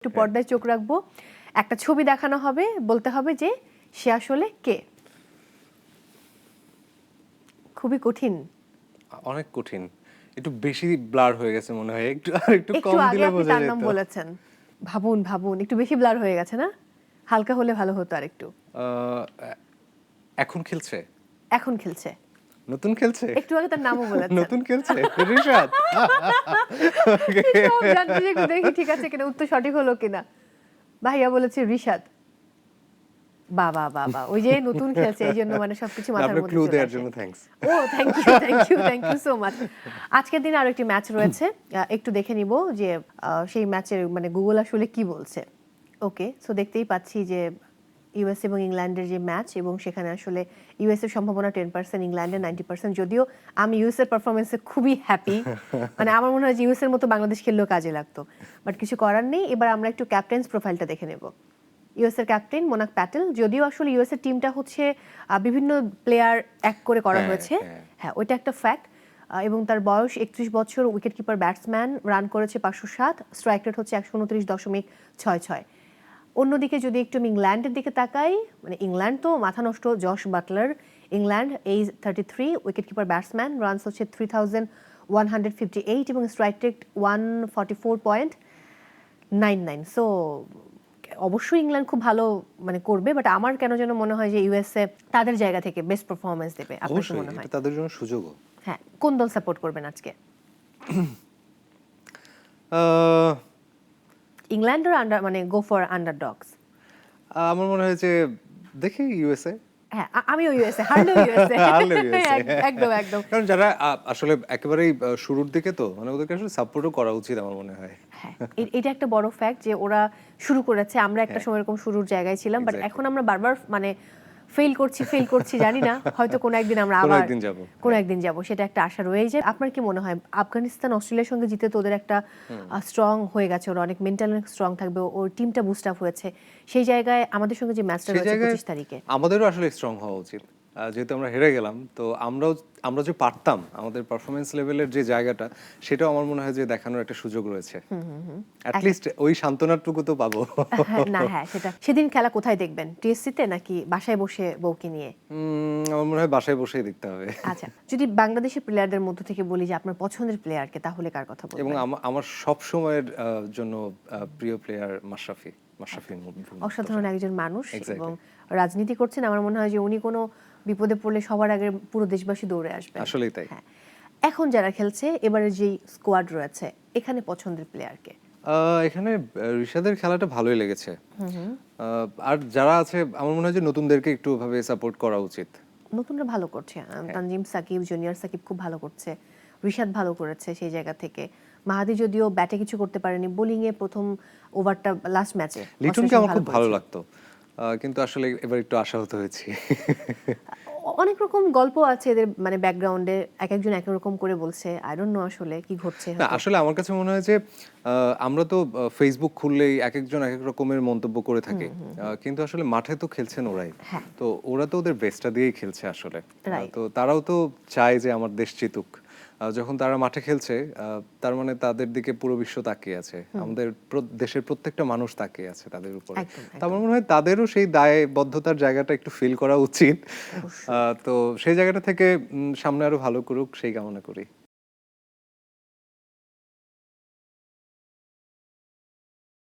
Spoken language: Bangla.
একটু পর্দায় চোখ রাখবো, একটা ছবি দেখানো হবে, বলতে হবে যে সে আসলে কে। খুবই কঠিন, অনেক কঠিন। একটু বেশি ব্লার হয়ে গেছে মনে হয়, একটু একটু কম আগে দিলে আপনি বোঝা তার যেত। নাম বলেছেন। ভাবুন ভাবুন, একটু বেশি ব্লার হয়ে গেছে না? হালকা হলে ভালো হতো আর একটু। আহ, এখন খেলছে, এখন খেলছে, নতুন খেলছে, একটু আগে তার নামও বলেছেন। নতুন খেলছে রিশাদ। সব জানতে চাই, একটু দেখি ঠিক আছে কিনা, উত্তর সঠিক হলো কিনা। ভাইয়া বলেছে রিশাদ। বাবা বাবা, ওই যে নতুন খেলছে এই জন্য মানে সবকিছু মাথার আপনার মধ্যে ক্লু চলে দেওয়ার আসে। জন্য থ্যাঙ্কস। ও thank you thank you thank you so much. আজকের দিনে আরো একটি ম্যাচ রয়েছে, একটু দেখে নিব যে সেই ম্যাচের মানে গুগল আসলে কি বলছে। ওকে, সো দেখতেই পাচ্ছি যে ইউএস এবং ইংল্যান্ডের যে ম্যাচ, এবং সেখানে আসলে ইউএস এর সম্ভাবনা 10%, ইংল্যান্ডের 90%। যদিও আমি ইউএস এর পারফরমেন্সে খুবই হ্যাপি, মানে আমার মনে হয় যে ইউএস এর মতো বাংলাদেশ খেললেও কাজে লাগতো, বাট কিছু করার নেই। এবার আমরা একটু ক্যাপ্টেন্স প্রোফাইলটা দেখে নেব। ইউএস এর ক্যাপ্টেন মোনাক প্যাটেল, যদিও আসলে ইউএস এর টিমটা হচ্ছে বিভিন্ন প্লেয়ার এক করে করা হয়েছে, হ্যাঁ ওইটা একটা ফ্যাক্ট। এবং তার বয়স 31 বছর, উইকেট কিপার ব্যাটসম্যান, রান করেছে 507, স্ট্রাইক রেট হচ্ছে 129.66। অন্যদিকে যদি একটু আমি ইংল্যান্ডের দিকে তাকাই, মানে ইংল্যান্ড তো মাথা নষ্ট, Jos Buttler. England age 33, wicket keeper batsman, runs হচ্ছে 3158 এবং স্ট্রাইক রেট 144.99। সো অবশ্যই ইংল্যান্ড খুব ভালো মানে করবে, বাট আমার কেন যেন মনে হয় যে ইউএসএ তাদের জায়গা থেকে বেস্ট পারফরমেন্স দেবে। আপনার কি মনে হয়? এটা তাদের জন্য সুযোগও। হ্যাঁ, কোন দল সাপোর্ট করবেন আজকে? ইংল্যান্ড আর আন্ডার মানে গো ফর আন্ডারডগস? আমার মনে হয় যে দেখি ইউএসএ। হ্যাঁ, আমিও ইউএসএ, হারলেও ইউএসএ। একদম একদম। কারণ যারা আসলে একেবারেই শুরুর দিকে, তো মানে ওদেরকে আসলে সাপোর্টও করা উচিত আমার মনে হয়। হ্যাঁ, এটা একটা বড় ফ্যাক্ট যে ওরা শুরু করেছে, আমরা একটা সময় এরকম শুরুর জায়গায় ছিলাম, বাট এখন আমরা বারবার মানে ফেল করছি, জানি না, হয়তো কোনো একদিন আমরা আবার কোনো একদিন যাব, সেটা একটা আশা রয়েই যায়। আপনার কি মনে হয় আফগানিস্তান অস্ট্রেলিয়ার সঙ্গে জিতে তো ওদের একটা স্ট্রং হয়ে গেছে, ওরা অনেক মেন্টাল স্ট্রং থাকবে, ওর টিমটা বুস্ট আপ হয়েছে, সেই জায়গায় আমাদের সঙ্গে যে ম্যাচটা রয়েছে 25 তারিখে আমাদেরও আসলে স্ট্রং হওয়া উচিত। যেহেতু আমরা হেরে গেলাম, তো আমরা যে পারতাম, আমাদের পারফরমেন্স লেভেলের যে জায়গাটা, সেটাও আমার মনে হয় যে দেখানোর একটা সুযোগ রয়েছে। অ্যাট লিস্ট ওই সান্ত্বনাটুকু তো পাবো। না হ্যাঁ, সেদিন খেলা কোথায় দেখবেন? টিএসসিতে নাকি বাসায় বসে বউকে নিয়ে? আমার মনে হয় বাসায় বসেই দেখতে হবে। আচ্ছা, যদি বাংলাদেশের প্লেয়ারদের মধ্য থেকে বলি যে আপনার পছন্দের প্লেয়ারকে, তাহলে কার কথা বলবেন? এবং আমার সব সময়ের জন্য প্রিয় প্লেয়ার মাশরাফি। অসাধারণ একজন মানুষ, এবং রাজনীতি করছেন। আমার মনে হয় যে উনি কোনো বিপদে পড়লে সবার আগে পুরো দেশবাসী দৌড়ে আসবে। আসলেই তাই। হ্যাঁ, এখন যারা খেলছে, এবারে যেই স্কোয়াড রয়েছে, এখানে পছন্দের প্লেয়ারকে? এখানে রিশাদের খেলাটা ভালোই লেগেছে। আর যারা আছে, আমার মনে হয় যে নতুনদেরকে একটু ভাবে সাপোর্ট করা উচিত। নতুনরা ভালো করছে, তানজিম সাকিব, জুনিয়র সাকিব খুব ভালো করছে, রিশাদ ভালো করেছে সেই জায়গা থেকে। মাহাদি যদিও ব্যাটে কিছু করতে পারেনি, বোলিং এ প্রথম ওভারটা লাস্ট ম্যাচে লিটনকে আমার খুব ভালো লাগতো, কিন্তু আসলে এবার একটু আশাহত হয়েছি। অনেক রকম গল্প আছে এদের মানে ব্যাকগ্রাউন্ডে, এক একজন এক রকম করে বলছে, আই ডোন্ট নো আসলে কি ঘটছে। না, আসলে আমার কাছে মনে হয় যে আমরা তো ফেসবুক খুললেই এক একজন এক এক রকমের মন্তব্য করে থাকি, কিন্তু আসলে মাঠে তো খেলছেন ওরাই, তো ওরা তো ওদের বেস্টটা দিয়েই খেলছে আসলে। তো তারাও তো চায় যে আমার দেশ জিতুক। যখন তারা মাঠে খেলছে, তার মানে তাদের দিকে পুরো বিশ্ব তাকিয়ে আছে, আমাদের দেশের প্রত্যেকটা মানুষ তাকিয়ে আছে তাদের উপরে। তো আমার মনে হয় তাদেরও সেই দায়বদ্ধতার জায়গাটা একটু ফিল করা উচিত। তো সেই জায়গাটা থেকে সামনে আরো ভালো করুক, সেই কামনা করি।